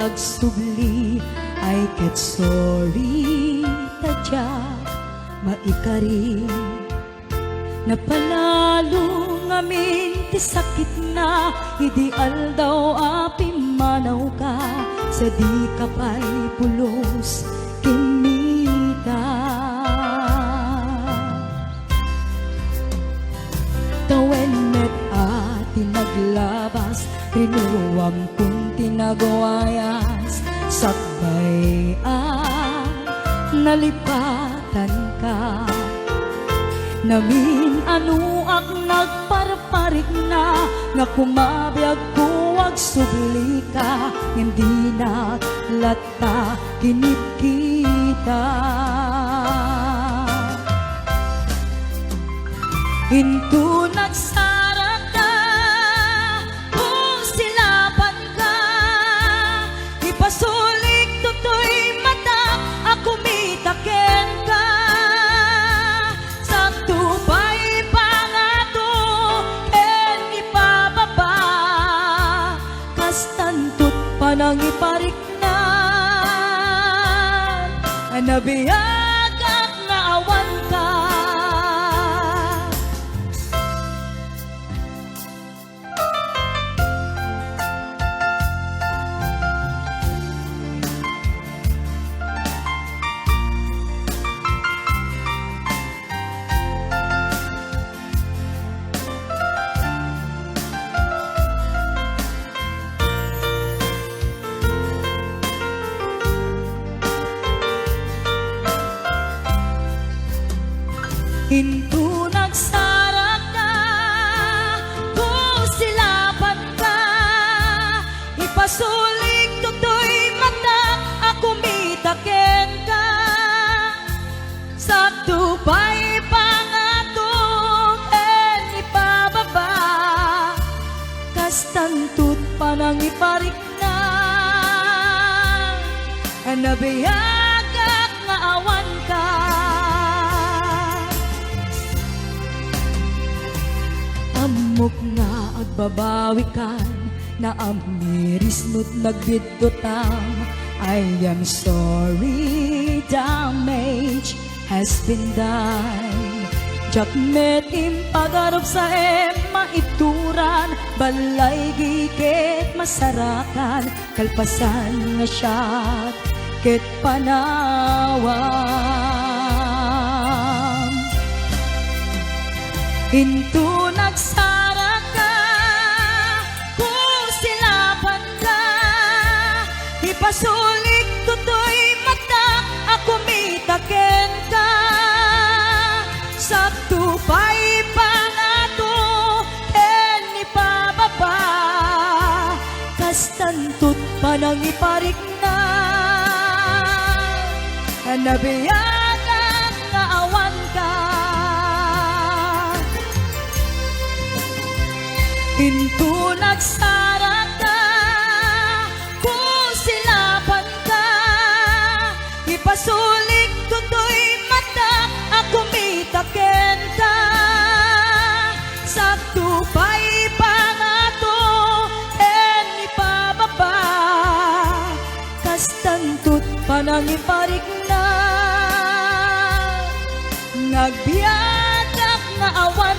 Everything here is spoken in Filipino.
agsubli ay ket sorry tadya maikari. Napanalo ngamin ti sakit na ideal daw api manaw ka sa di kapay pulos kinita. Tawen met ati naglabas rinuwam kung tinagawayas sakbay nalipatan ka. Namin anuak nagparparik na nga kumabiyag ko agsubli ka hindi na lata kinit kita. Into nagsarat ka kung silapan ka ipasulik tutoy mata ako mitaken ka. Nang iparik na nabiyag at naawan ka. Into nagsarak ka kung silapan ka ipasulik tutoy mata ako mitaken ka. Sa tupay pangatong en ipababa kastantut panang iparik na nabiyag at naawan ka. Amok nga agbabawi kan na amiris mo't nagbidotang I am sorry damage has been done. Jakmet impagarap sa maituran balay gikit masarakan kalpasan nga siyat ket panawam. Into nagsarak ka kung silapan ka ipasulik tutoy mata ako mitaken ka. Sa tupay pangato en ipababa kastantut panang iparik na nabiyag at naawan ka. Into nagsarat ka kung silapan ka ipasulik tutoy mata ako mitaken ka. Sa tupay pangato en ipababa kastantut panang iparik na nagbiag at naawan